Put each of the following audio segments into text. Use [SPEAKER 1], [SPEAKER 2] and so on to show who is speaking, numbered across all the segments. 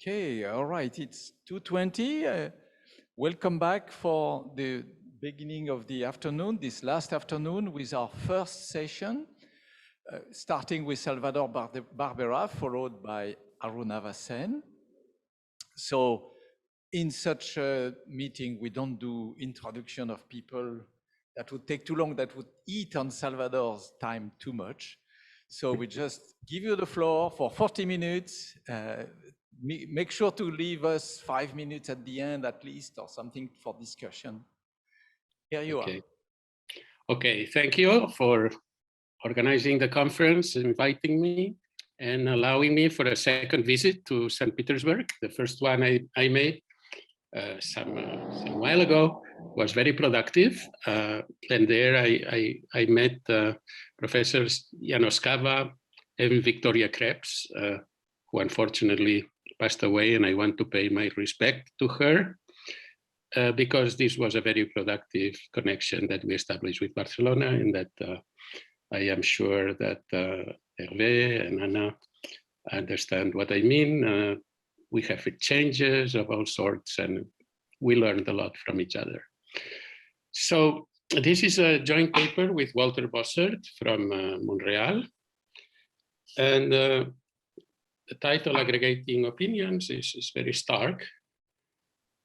[SPEAKER 1] Okay, all right, it's 2:20. Welcome back for the beginning of the afternoon, this last afternoon with our first session, starting with Salvador Barbera, followed by Aruna Vasen. So in such a meeting, we don't do introduction of people. That would take too long, that would eat on Salvador's time too much. So we just give you the floor for 40 minutes. Make sure to leave us 5 minutes at the end at least, or something for discussion. Here you are.
[SPEAKER 2] Okay, thank you for organizing the conference, inviting me, and allowing me for a second visit to St. Petersburg. The first one I made some while ago was very productive. And there I met Professors Janoskava and Victoria Krebs, who unfortunately passed away, and I want to pay my respect to her because this was a very productive connection that we established with Barcelona, and that I am sure that Hervé and Anna understand what I mean. We have exchanges of all sorts, and we learned a lot from each other. So this is a joint paper with Walter Bossert from Montreal, and the title, Aggregating Opinions, is very stark.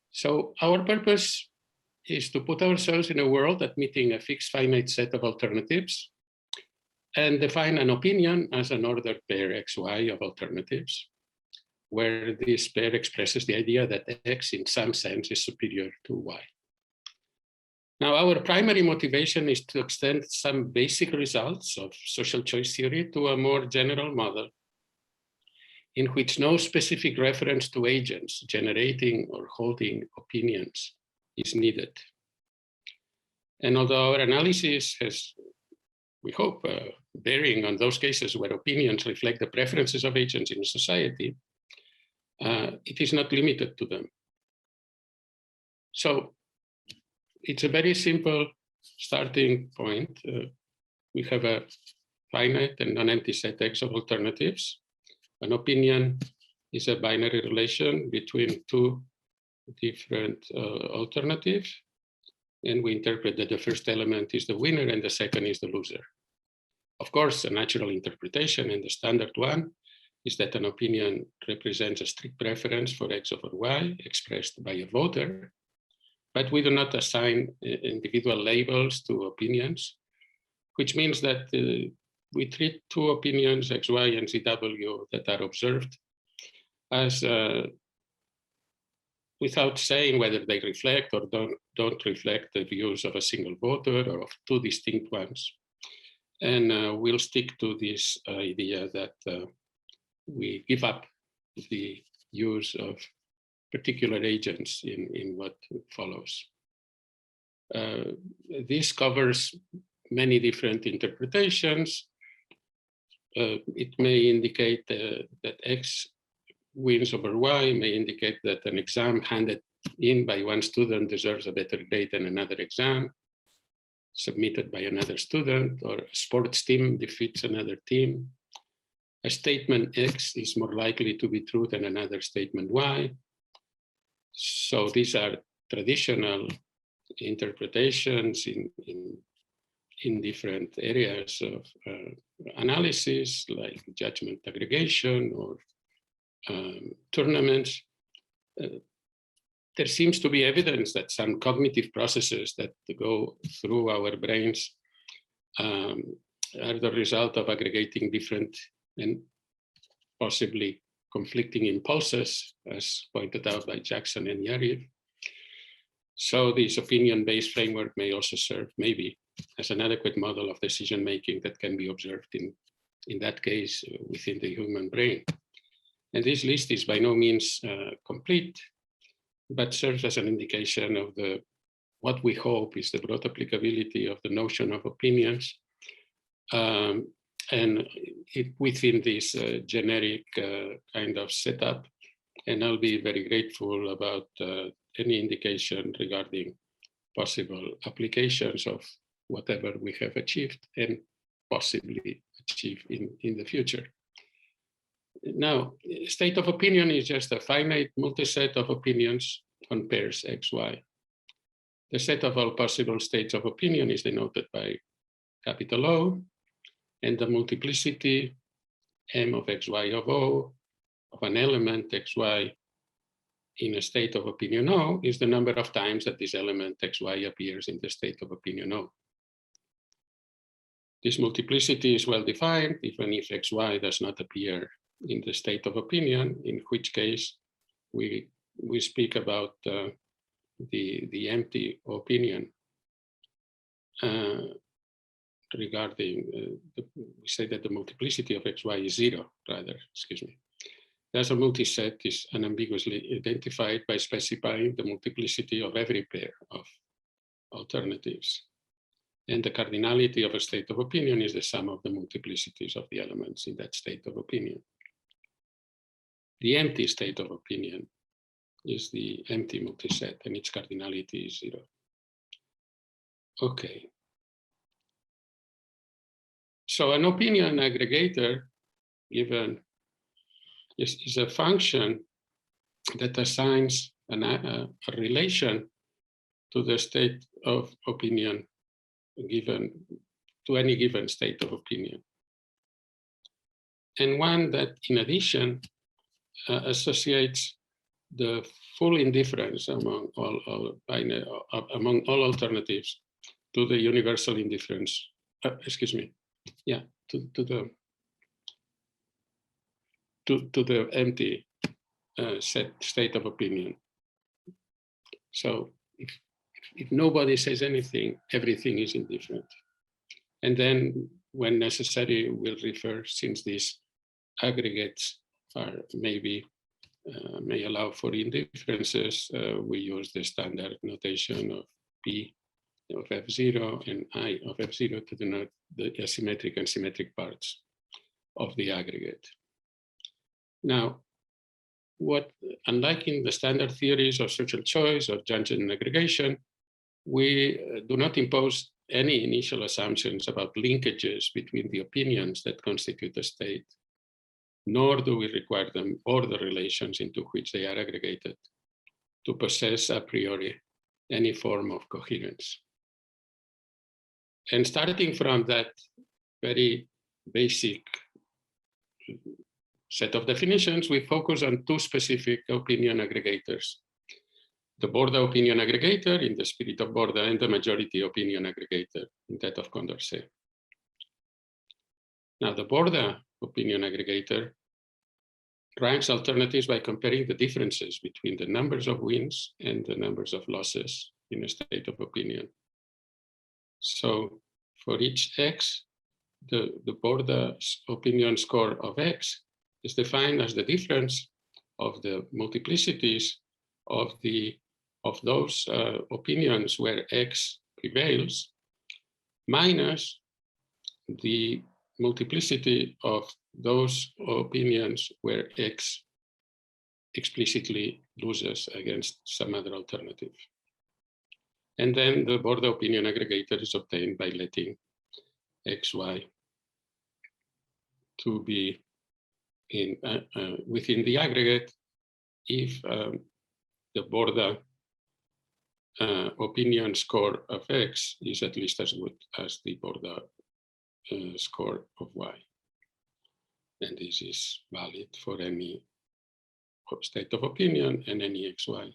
[SPEAKER 2] So our purpose is to put ourselves in a world admitting a fixed finite set of alternatives and define an opinion as an ordered pair XY of alternatives, where this pair expresses the idea that X in some sense is superior to Y. Now, our primary motivation is to extend some basic results of social choice theory to a more general model in which no specific reference to agents generating or holding opinions is needed. And although our analysis has, we hope, bearing on those cases where opinions reflect the preferences of agents in a society, it is not limited to them. So it's a very simple starting point. We have a finite and non-empty set X of alternatives. An opinion is a binary relation between two different alternatives, and we interpret that the first element is the winner and the second is the loser. Of course, a natural interpretation, and the standard one, is that an opinion represents a strict preference for X over Y expressed by a voter, but we do not assign individual labels to opinions, which means that we treat two opinions, X, Y, and ZW, that are observed as without saying whether they reflect or don't reflect the views of a single voter or of two distinct ones. And we'll stick to this idea that we give up the use of particular agents in what follows. This covers many different interpretations. It may indicate that X wins over Y, may indicate that an exam handed in by one student deserves a better grade than another exam submitted by another student, or a sports team defeats another team. A statement X is more likely to be true than another statement Y. So these are traditional interpretations in different areas of analysis, like judgment aggregation or tournaments. There seems to be evidence that some cognitive processes that go through our brains are the result of aggregating different and possibly conflicting impulses, as pointed out by Jackson and Yariv. So this opinion-based framework may also serve, maybe, as an adequate model of decision-making that can be observed in that case within the human brain. And this list is by no means complete, but serves as an indication of what we hope is the broad applicability of the notion of opinions, and within this generic kind of setup. And I'll be very grateful about any indication regarding possible applications of whatever we have achieved and possibly achieve in the future. Now, state of opinion is just a finite multiset of opinions on pairs X, Y. The set of all possible states of opinion is denoted by capital O, and the multiplicity M of XY of O of an element XY in a state of opinion O is the number of times that this element XY appears in the state of opinion O. This multiplicity is well defined, even if XY does not appear in the state of opinion, in which case we speak about the empty opinion regarding, we say that the multiplicity of XY is 0, rather, excuse me. Thus, a multiset is unambiguously identified by specifying the multiplicity of every pair of alternatives. And the cardinality of a state of opinion is the sum of the multiplicities of the elements in that state of opinion. The empty state of opinion is the empty multiset, and its cardinality is 0. Okay. So an opinion aggregator given is a function that assigns a relation to the state of opinion given to any given state of opinion, and one that in addition associates the full indifference among all alternatives to the universal indifference, excuse me, yeah, to the empty state of opinion. So if nobody says anything, everything is indifferent. And then when necessary, we'll refer, since these aggregates are maybe may allow for indifferences, we use the standard notation of P of F0 and I of F0 to denote the asymmetric and symmetric parts of the aggregate. Now, unlike in the standard theories of social choice or Janssen aggregation, we do not impose any initial assumptions about linkages between the opinions that constitute a state, nor do we require them or the relations into which they are aggregated to possess a priori any form of coherence. And starting from that very basic set of definitions, we focus on two specific opinion aggregators: the Borda opinion aggregator in the spirit of Borda, and the majority opinion aggregator in that of Condorcet. Now, the Borda opinion aggregator ranks alternatives by comparing the differences between the numbers of wins and the numbers of losses in a state of opinion. So for each X, the Borda opinion score of X is defined as the difference of the multiplicities of those opinions where X prevails minus the multiplicity of those opinions where X explicitly loses against some other alternative. And then the Borda opinion aggregator is obtained by letting XY to be within the aggregate if the Borda opinion score of X is at least as good as the Borda score of Y. And this is valid for any state of opinion and any XY.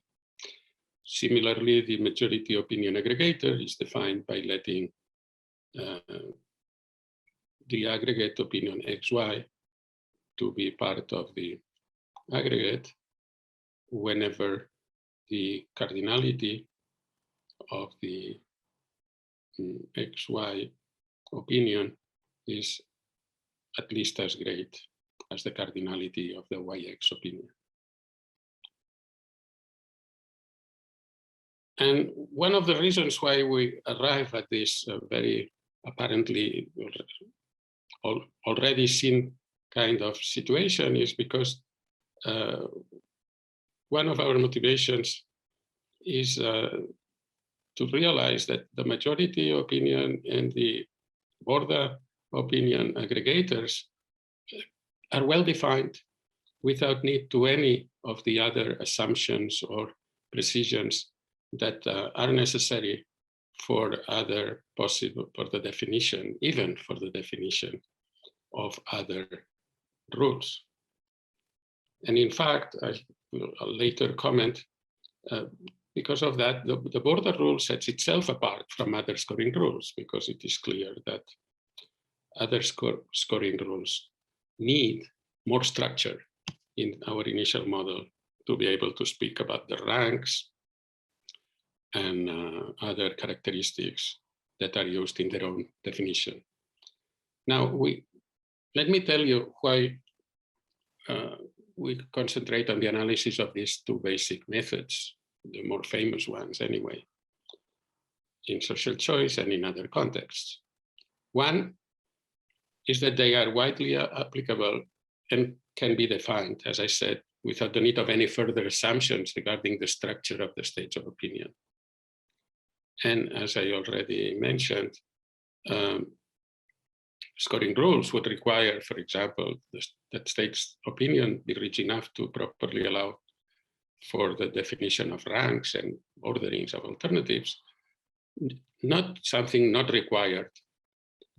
[SPEAKER 2] Similarly, the majority opinion aggregator is defined by letting the aggregate opinion XY to be part of the aggregate whenever the cardinality of the XY opinion is at least as great as the cardinality of the YX opinion. And one of the reasons why we arrive at this very apparently already seen kind of situation is because one of our motivations is to realize that the majority opinion and the Borda opinion aggregators are well defined without need to any of the other assumptions or precisions that are necessary for the definition, even for the definition of other rules. And in fact, I will later comment, because of that, the border rule sets itself apart from other scoring rules, because it is clear that other scoring rules need more structure in our initial model to be able to speak about the ranks and other characteristics that are used in their own definition. Now, let me tell you why we concentrate on the analysis of these two basic methods, the more famous ones anyway, in social choice and in other contexts. One is that they are widely applicable and can be defined, as I said, without the need of any further assumptions regarding the structure of the states of opinion. And as I already mentioned, scoring rules would require, for example, that states opinion be rich enough to properly allow for the definition of ranks and orderings of alternatives, not something not required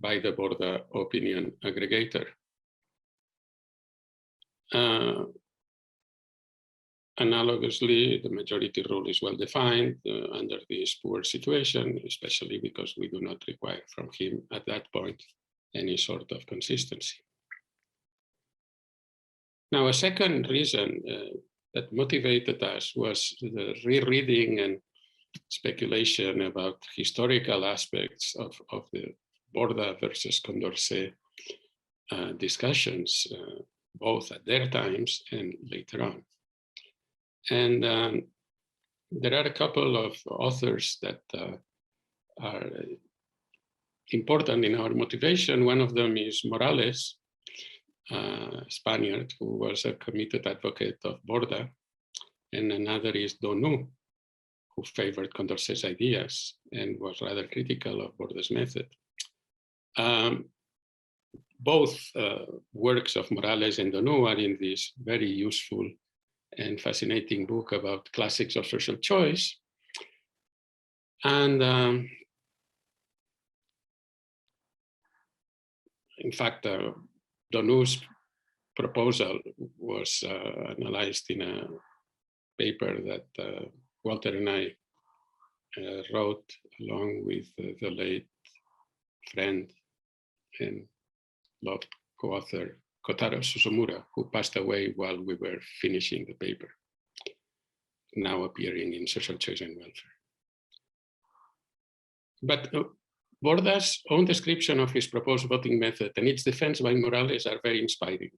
[SPEAKER 2] by the border opinion aggregator. Analogously, the majority rule is well defined under this poor situation, especially because we do not require from him at that point any sort of consistency. Now, a second reason that motivated us was the rereading and speculation about historical aspects of the Borda versus Condorcet discussions, both at their times and later on. And there are a couple of authors that are important in our motivation. One of them is Morales, Spaniard, who was a committed advocate of Borda, and another is Donu, who favored Condorcet's ideas and was rather critical of Borda's method. Both works of Morales and Donu are in this very useful and fascinating book about classics of social choice. And in fact, Donu's proposal was analyzed in a paper that Walter and I wrote along with the late friend and loved co-author Kotaro Suzumura, who passed away while we were finishing the paper, now appearing in Social Choice and Welfare. But Borda's own description of his proposed voting method and its defense by Morales are very inspiring.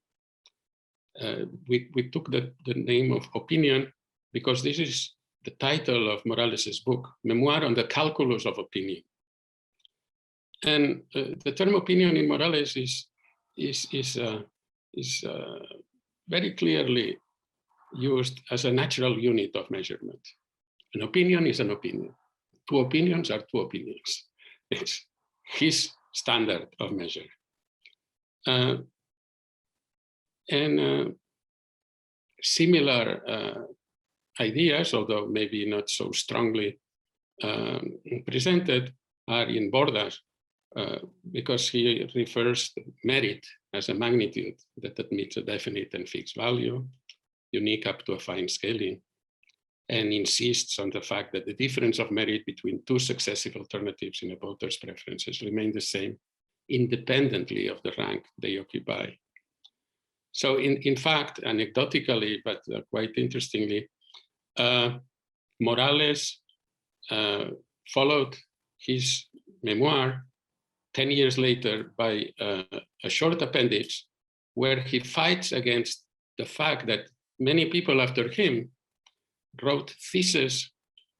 [SPEAKER 2] We took the name of opinion because this is the title of Morales's book, Memoir on the Calculus of Opinion. And the term opinion in Morales is very clearly used as a natural unit of measurement. An opinion is an opinion. Two opinions are two opinions. It's his standard of measure. Similar ideas, although maybe not so strongly presented, are in Borda, because he refers to merit as a magnitude that admits a definite and fixed value, unique up to a fine scaling, and insists on the fact that the difference of merit between two successive alternatives in a voter's preferences remain the same independently of the rank they occupy. So in fact, anecdotically, but quite interestingly, Morales followed his memoir 10 years later by a short appendix where he fights against the fact that many people after him wrote theses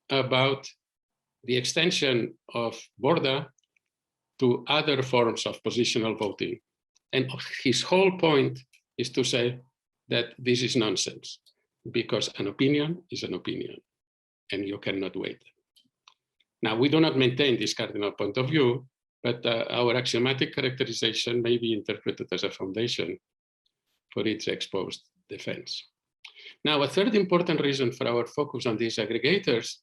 [SPEAKER 2] about the extension of Borda to other forms of positional voting. And his whole point is to say that this is nonsense, because an opinion is an opinion, and you cannot wait. Now, we do not maintain this cardinal point of view, but our axiomatic characterization may be interpreted as a foundation for its exposed defense. Now, a third important reason for our focus on these aggregators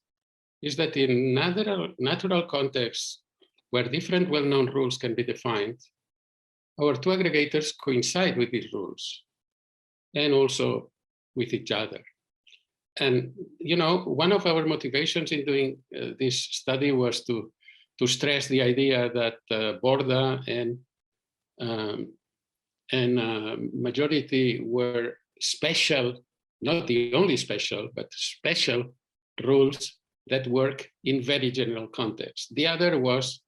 [SPEAKER 2] is that in natural contexts where different well-known rules can be defined, our two aggregators coincide with these rules and also with each other. And one of our motivations in doing this study was to stress the idea that Borda and majority were special, not the only special, but special rules that work in very general contexts. The other was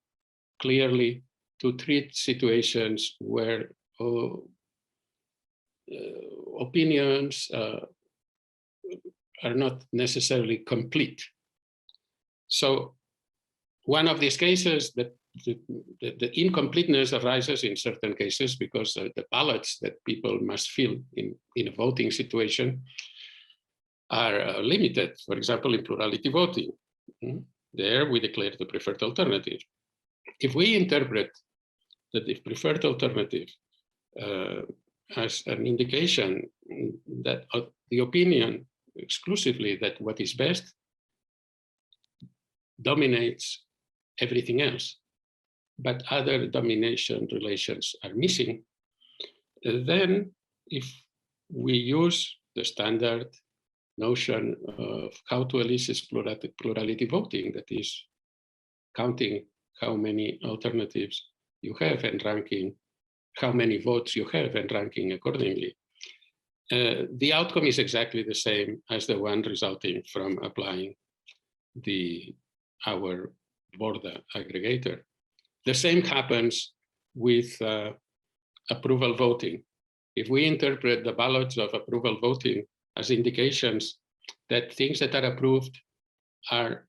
[SPEAKER 2] clearly to treat situations where opinions are not necessarily complete. So one of these cases, that the incompleteness arises in certain cases because the ballots that people must fill in a voting situation are limited. For example, in plurality voting, there we declare the preferred alternative. If we interpret that the preferred alternative as an indication that the opinion exclusively that what is best dominates everything else, but other domination relations are missing, then if we use the standard notion of how to elicit plurality voting, that is counting how many alternatives you have and ranking how many votes you have and ranking accordingly, the outcome is exactly the same as the one resulting from applying our Borda aggregator. The same happens with approval voting. If we interpret the ballots of approval voting as indications that things that are approved are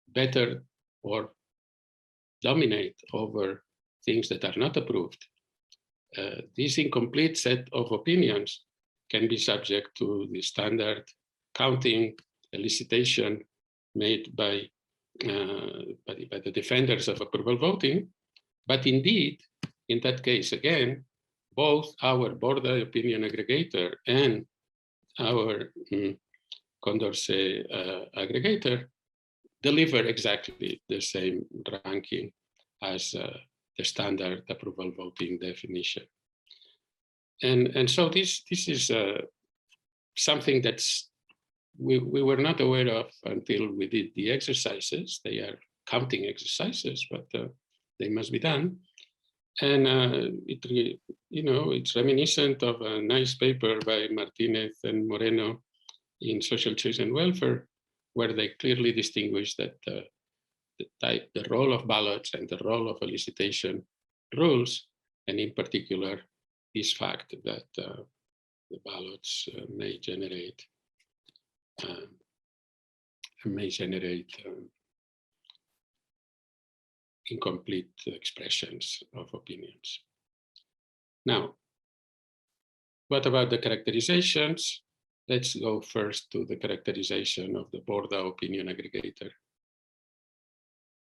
[SPEAKER 2] better or dominate over things that are not approved, this incomplete set of opinions can be subject to the standard counting elicitation made by the defenders of approval voting. But indeed, in that case, again, both our Borda opinion aggregator and our Condorcet aggregator deliver exactly the same ranking as the standard approval voting definition. And so this is something that's we were not aware of until we did the exercises. They are counting exercises, but they must be done. And it's reminiscent of a nice paper by Martinez and Moreno in Social Choice and Welfare, where they clearly distinguish that the role of ballots and the role of elicitation rules, and in particular, this fact that the ballots may generate incomplete expressions of opinions. Now, what about the characterizations? Let's go first to the characterization of the Borda opinion aggregator.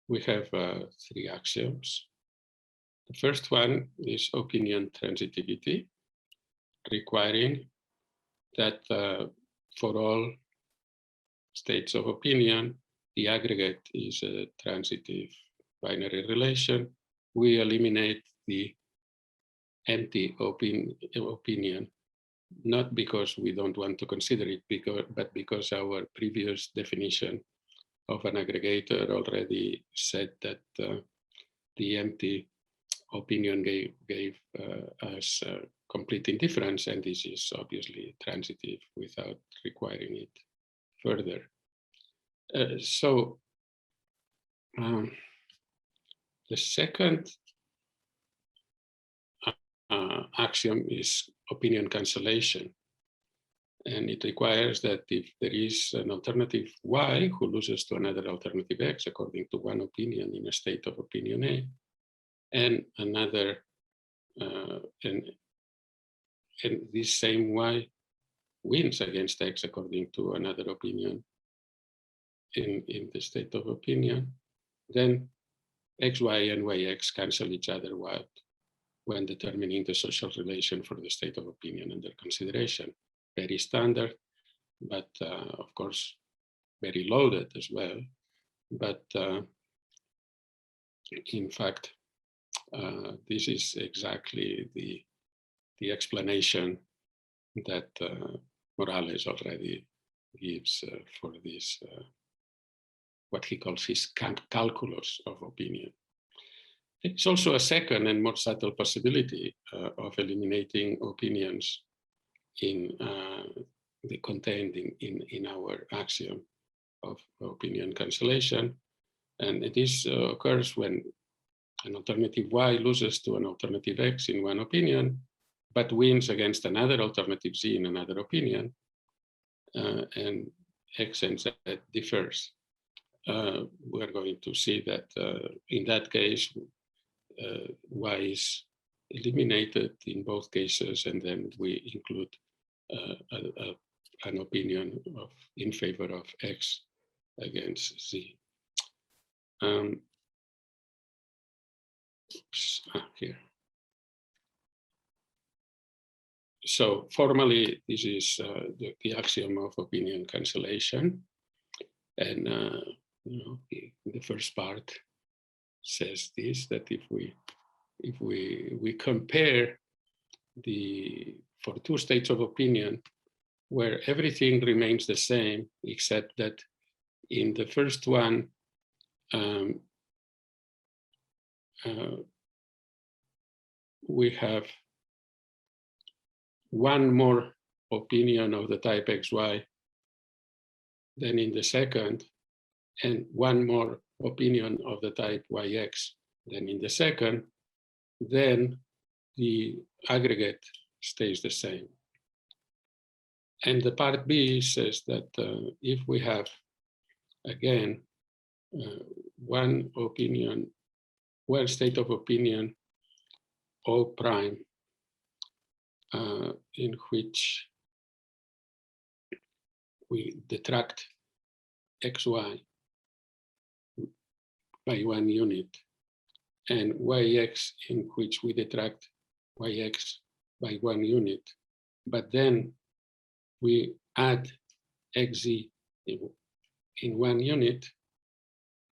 [SPEAKER 2] We have 3 axioms. The first one is opinion transitivity, requiring that for all states of opinion, the aggregate is a transitive binary relation. We eliminate the empty opinion, not because we don't want to consider it, but because our previous definition of an aggregator already said that the empty opinion gave us complete indifference, and this is obviously transitive without requiring it further. The second axiom is opinion cancellation. And it requires that if there is an alternative Y who loses to another alternative X according to one opinion in a state of opinion A, and another, and this same Y wins against X according to another opinion in the state of opinion, then XY and YX cancel each other out when determining the social relation for the state of opinion under consideration. very standard, but of course, very loaded as well. But in fact, this is exactly the explanation that Morales already gives for this, what he calls his calculus of opinion. It's also a second and more subtle possibility of eliminating opinions in contained in our axiom of opinion cancellation. And this occurs when an alternative Y loses to an alternative X in one opinion, but wins against another alternative Z in another opinion, and X and Z differs. We're going to see that in that case, Y is eliminated in both cases, and then we include an opinion in favor of X against Z. Here. So formally, this is the axiom of opinion cancellation, and the first part says this: that if we compare for two states of opinion where everything remains the same, except that in the first one we have one more opinion of the type XY than in the second, and one more opinion of the type YX than in the second, then the aggregate stays the same. And the part B says that if we have, again, one state of opinion, O prime, in which we detract XY by one unit, and YX in which we detract YX by one unit, but then we add XZ in one unit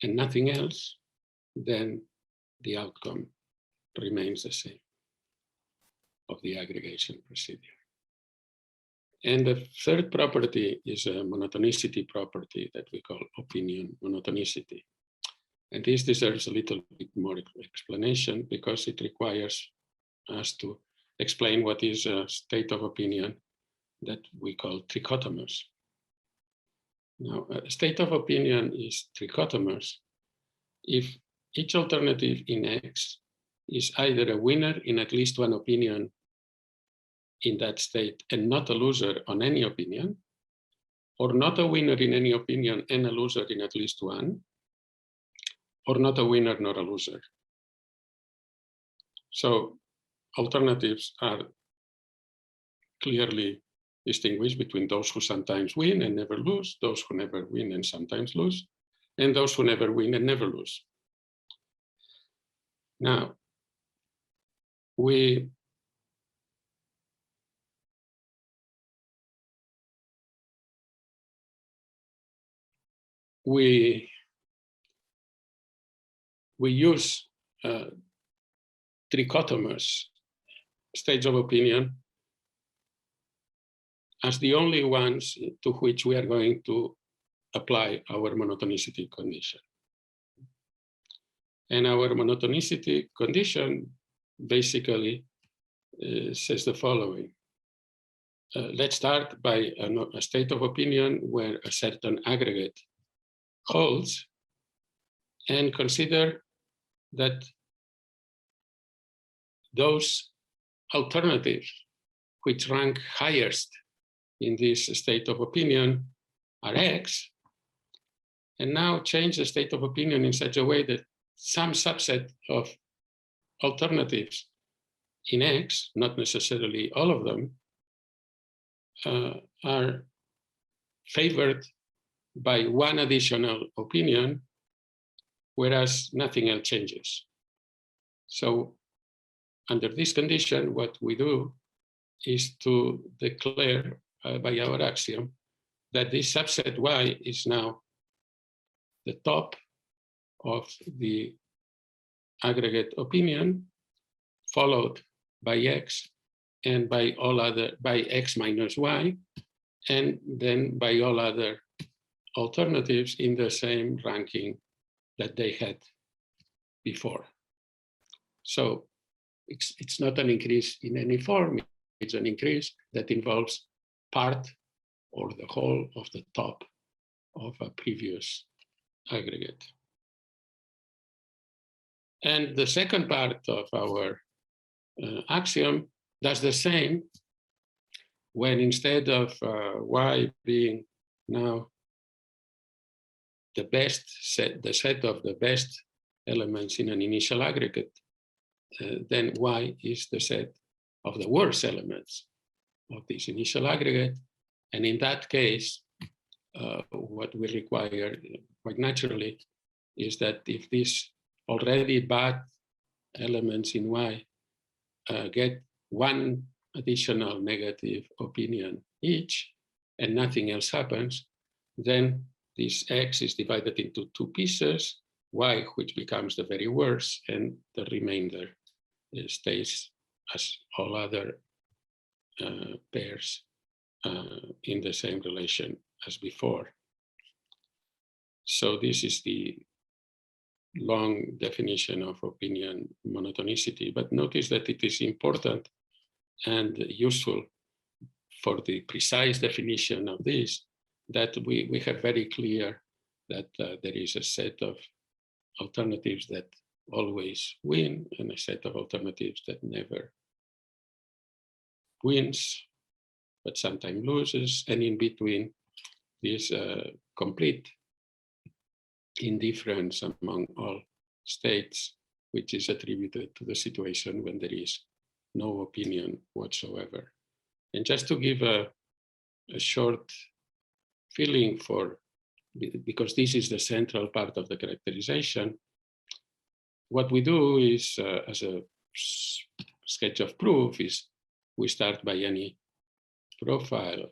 [SPEAKER 2] and nothing else, then the outcome remains the same of the aggregation procedure. And the third property is a monotonicity property that we call opinion monotonicity. And this deserves a little bit more explanation because it requires us to explain what is a state of opinion that we call trichotomous. Now, a state of opinion is trichotomous if each alternative in X is either a winner in at least one opinion in that state and not a loser on any opinion, or not a winner in any opinion and a loser in at least one, or not a winner nor a loser. So alternatives are clearly distinguished between those who sometimes win and never lose, those who never win and sometimes lose, and those who never win and never lose. Now, we use trichotomous states of opinion as the only ones to which we are going to apply our monotonicity condition. And our monotonicity condition basically says the following. Let's start by a state of opinion where a certain aggregate holds, and consider that those alternatives which rank highest in this state of opinion are X, and now change the state of opinion in such a way that some subset of alternatives in X, not necessarily all of them, are favored by one additional opinion, whereas nothing else changes. So under this condition, what we do is to declare by our axiom that this subset Y is now the top of the aggregate opinion, followed by X and by all other, by X minus Y, and then by all other alternatives in the same ranking that they had before. So it's not an increase in any form, it's an increase that involves part or the whole of the top of a previous aggregate. And the second part of our axiom does the same when instead of Y being now the best set, the set of the best elements in an initial aggregate, then Y is the set of the worst elements of this initial aggregate. And in that case, what we require quite naturally is that if these already bad elements in Y get one additional negative opinion each and nothing else happens, then this X is divided into two pieces, Y, which becomes the very worst, and the remainder stays as all other pairs in the same relation as before. So this is the long definition of opinion monotonicity, but notice that it is important and useful for the precise definition of this, that we have very clear that there is a set of alternatives that always win and a set of alternatives that never wins, but sometimes loses, and in between this complete indifference among all states, which is attributed to the situation when there is no opinion whatsoever. And just to give a short feeling for, because this is the central part of the characterization, what we do is, as a sketch of proof, is we start by any profile,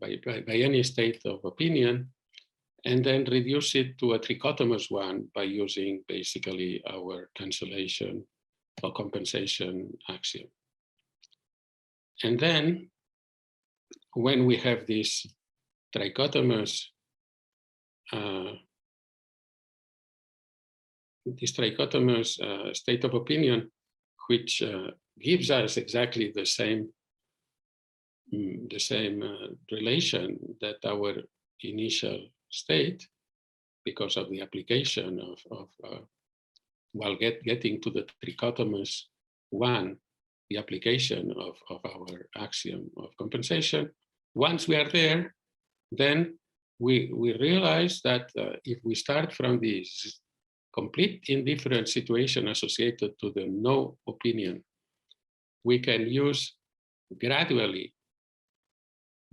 [SPEAKER 2] by any state of opinion, and then reduce it to a trichotomous one by using basically our cancellation or compensation axiom. And then when we have this trichotomous state of opinion, which gives us exactly the same relation that our initial state, because of the application of while getting to the trichotomous one, the application of our axiom of compensation. Once we are there, then we realize that if we start from this complete indifferent situation associated to the no opinion, we can use gradually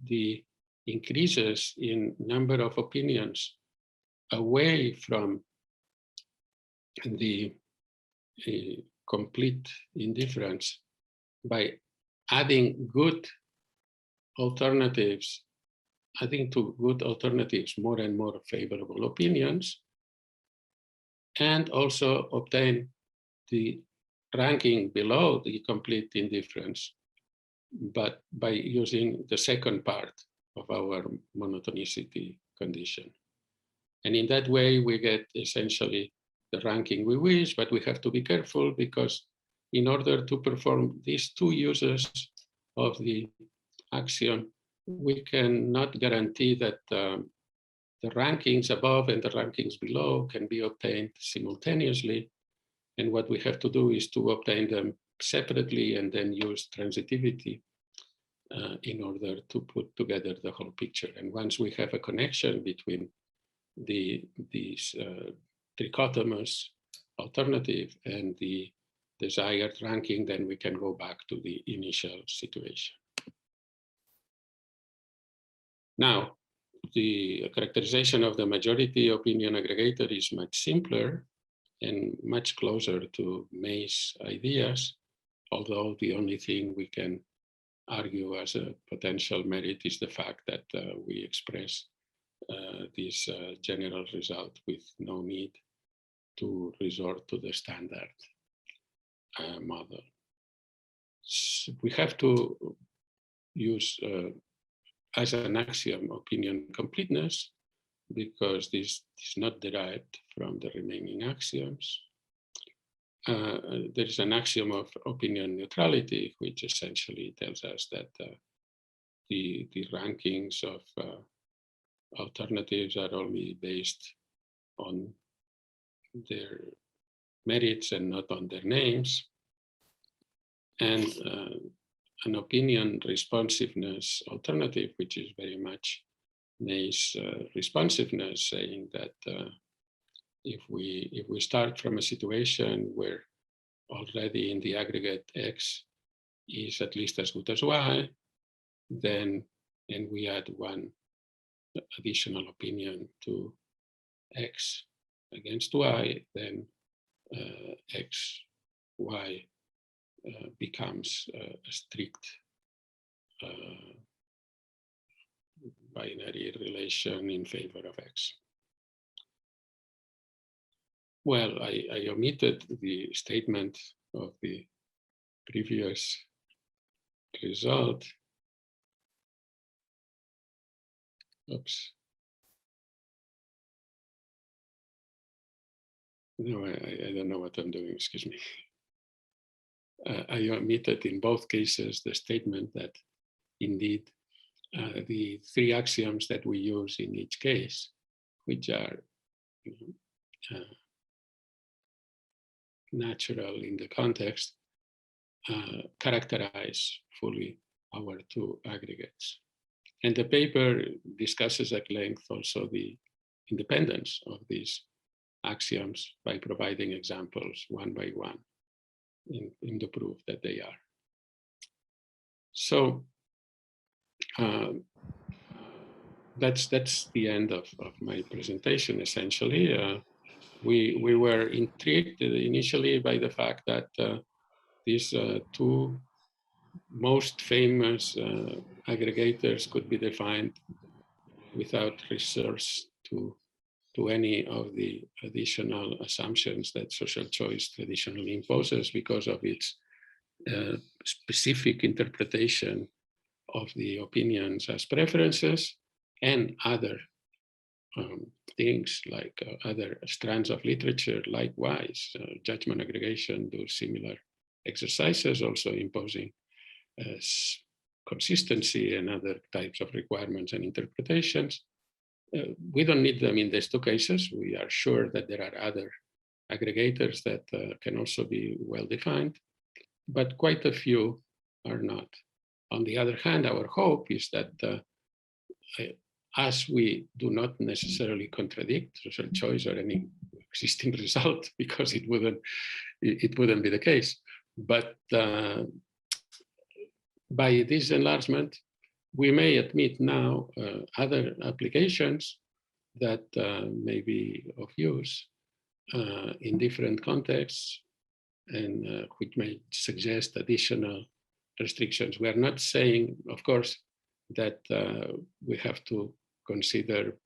[SPEAKER 2] the increases in number of opinions away from the complete indifference by adding good alternatives, adding to good alternatives more and more favorable opinions, and also obtain the ranking below the complete indifference, but by using the second part of our monotonicity condition. And in that way, we get essentially the ranking we wish, but we have to be careful because in order to perform these two uses of the axiom, we cannot guarantee that the rankings above and the rankings below can be obtained simultaneously. And what we have to do is to obtain them separately and then use transitivity in order to put together the whole picture. And once we have a connection between these trichotomous alternative and the desired ranking, then we can go back to the initial situation. Now, the characterization of the majority opinion aggregator is much simpler and much closer to May's ideas, although the only thing we can argue as a potential merit is the fact that we express this general result with no need to resort to the standard model. So we have to use as an axiom opinion completeness, because this is not derived from the remaining axioms. There is an axiom of opinion neutrality, which essentially tells us that the rankings of alternatives are only based on their merits and not on their names. And an opinion responsiveness alternative, which is very much Ney's responsiveness, saying that if we start from a situation where already in the aggregate X is at least as good as Y, then, and we add one additional opinion to X against Y, then X, Y becomes a strict binary relation in favor of X. Well, I omitted the statement of the previous result. Oops. No, I don't know what I'm doing, excuse me. I omitted in both cases the statement that indeed the three axioms that we use in each case, which are natural in the context, characterize fully our two aggregates. And the paper discusses at length also the independence of these axioms by providing examples one by one in the proof that they are. So that's the end of my presentation, essentially. We were intrigued initially by the fact that these two most famous aggregators could be defined without resource to any of the additional assumptions that social choice traditionally imposes because of its specific interpretation of the opinions as preferences and other things like other strands of literature. Likewise, judgment aggregation do similar exercises, also imposing consistency and other types of requirements and interpretations. We don't need them in these two cases. We are sure that there are other aggregators that can also be well defined, but quite a few are not. On the other hand, our hope is that as we do not necessarily contradict social choice or any existing result, because it wouldn't be the case, but by this enlargement, we may admit now other applications that may be of use in different contexts and which may suggest additional restrictions. We are not saying, of course, that we have to consider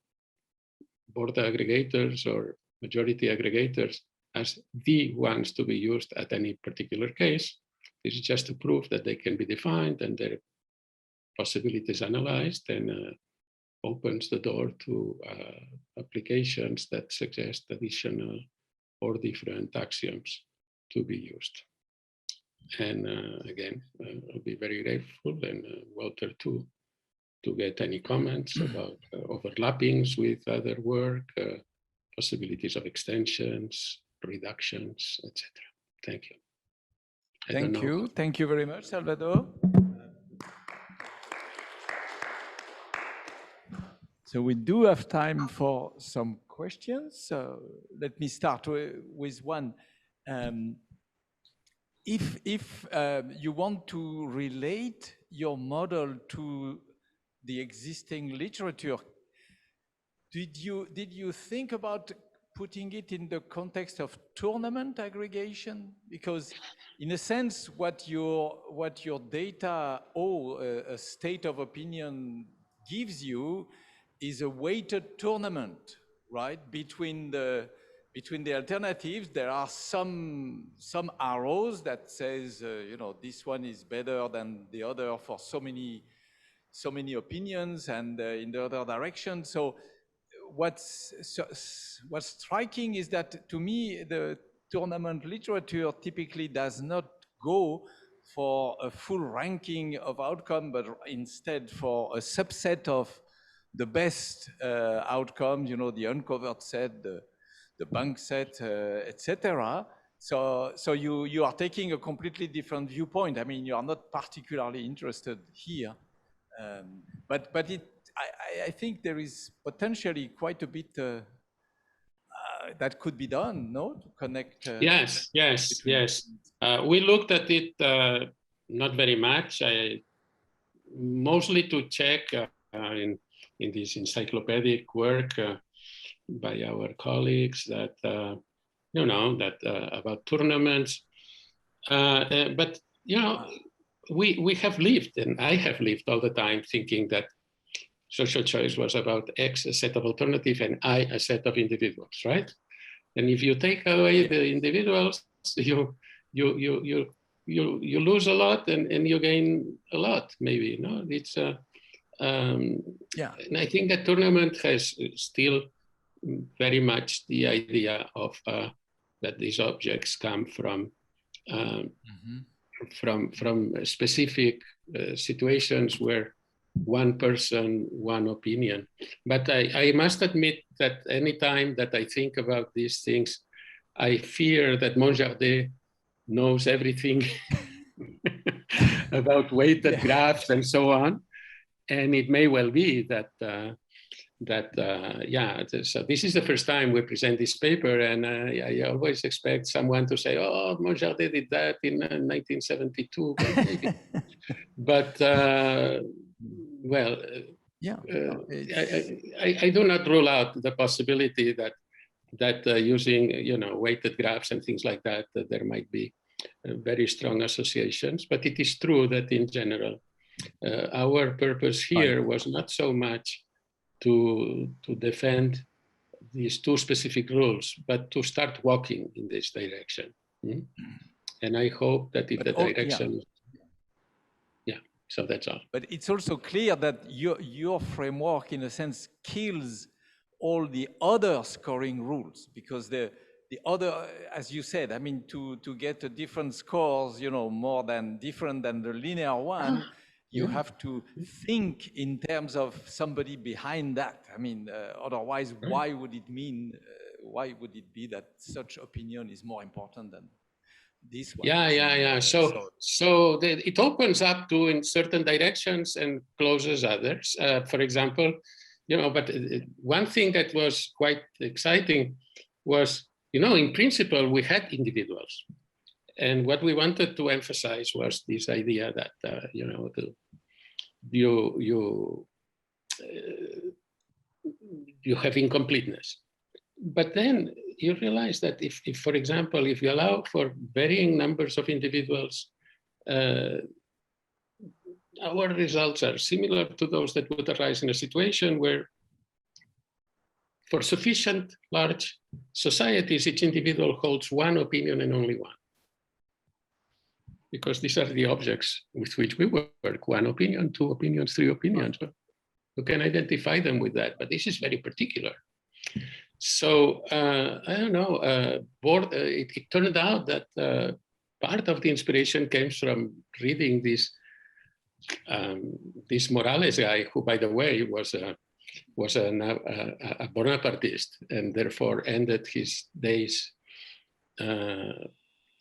[SPEAKER 2] border aggregators or majority aggregators as the ones to be used at any particular case. This is just to prove that they can be defined and their possibilities analyzed, and opens the door to applications that suggest additional or different axioms to be used. And again, I'll be very grateful, and Walter too, to get any comments about overlappings with other work, possibilities of extensions, reductions, etc. Thank you.
[SPEAKER 1] Thank you. Thank you very much, Salvador. So we do have time for some questions. So let me start with one. If you want to relate your model to the existing literature, did you think about putting it in the context of tournament aggregation? Because in a sense, what your data or a state of opinion gives you is a weighted tournament, right? Between the alternatives, there are some arrows that says, you know, this one is better than the other for so many opinions, and in the other direction. So what's striking is that, to me, the tournament literature typically does not go for a full ranking of outcome, but instead for a subset of the best outcomes, you know, the uncovered set, the bank set, etc. So you are taking a completely different viewpoint. I mean, you are not particularly interested here, but I think there is potentially quite a bit that could be done, no, to connect.
[SPEAKER 2] Yes. We looked at it not very much. Mostly to check in this encyclopedic work by our colleagues that you know, that about tournaments. But you know, we have lived, and I have lived all the time thinking that social choice was about X, a set of alternatives, and I, a set of individuals, right? And if you take away the individuals, you lose a lot, and you gain a lot, maybe. No, it's and I think that tournament has still very much the idea of that these objects come from from specific situations where one person, one opinion. But I must admit that anytime that I think about these things, I fear that Monjardin knows everything about weighted graphs and so on. And it may well be that, so this is the first time we present this paper, and I always expect someone to say, oh, Monjardin did that in 1972, but well, I do not rule out the possibility that using, you know, weighted graphs and things like that, there might be very strong associations. But it is true that in general, our purpose here was not so much to defend these two specific rules, but to start walking in this direction. And I hope that in the direction, so that's all.
[SPEAKER 1] But it's also clear that your framework, in a sense, kills all the other scoring rules, because the other, as you said, I mean, to get a different scores, you know, more than different than the linear one, you have to think in terms of somebody behind that. I mean, otherwise, why would it be that such opinion is more important than this one?
[SPEAKER 2] So it opens up to in certain directions and closes others. For example, you know, but one thing that was quite exciting was, you know, in principle, we had individuals. And what we wanted to emphasize was this idea that, you know, you have incompleteness. But then you realize that if, for example, if you allow for varying numbers of individuals, our results are similar to those that would arise in a situation where, for sufficient large societies, each individual holds one opinion and only one. Because these are the objects with which we work: one opinion, two opinions, three opinions. You can identify them with that, but this is very particular. So I don't know, it turned out that part of the inspiration came from reading this Morales guy, who, by the way, was a Bonapartist, and therefore ended his days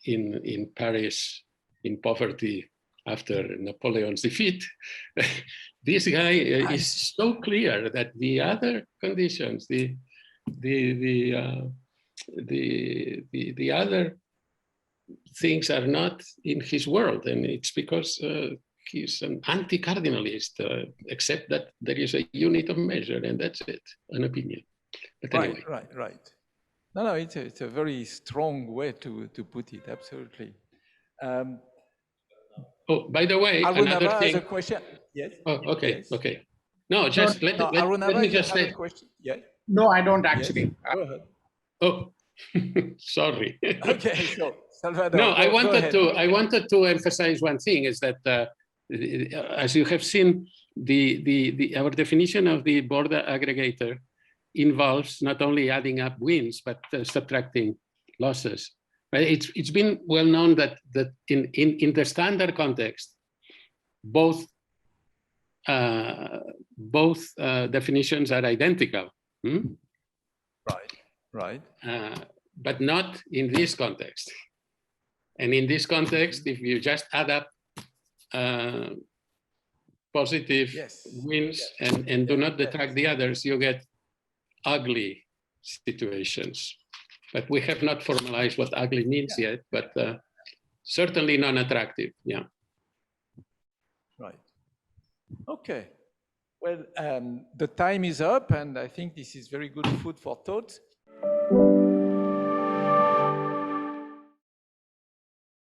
[SPEAKER 2] in Paris in poverty after Napoleon's defeat. This guy is so clear that the other conditions, the other things are not in his world, and it's because he's an anti-cardinalist, except that there is a unit of measure, and that's it, an opinion. But anyway.
[SPEAKER 1] Right. No, it's a very strong way to put it, absolutely.
[SPEAKER 2] Oh, by the way, another
[SPEAKER 1] Arunava
[SPEAKER 2] thing.
[SPEAKER 1] has a question. Yes.
[SPEAKER 2] Oh, okay,
[SPEAKER 1] Yes.
[SPEAKER 2] okay. No, just let
[SPEAKER 1] Arunava,
[SPEAKER 2] me
[SPEAKER 1] you
[SPEAKER 2] just
[SPEAKER 1] have
[SPEAKER 2] say.
[SPEAKER 1] a question. Yeah.
[SPEAKER 3] No, I don't actually.
[SPEAKER 1] Yes. Go ahead.
[SPEAKER 2] Oh, sorry.
[SPEAKER 1] Okay, so Salvador,
[SPEAKER 2] No, I
[SPEAKER 1] go
[SPEAKER 2] wanted to emphasize one thing is that as you have seen, our definition of the border aggregator involves not only adding up wins but subtracting losses. Right? It's been well known that in the standard context, both definitions are identical.
[SPEAKER 1] Right.
[SPEAKER 2] But not in this context. And in this context, if you just add up positive wins and do not detract the others, you get ugly situations. But we have not formalized what ugly means yet, but certainly non-attractive, yeah.
[SPEAKER 1] Right. Okay. Well, the time is up, and I think this is very good food for thought.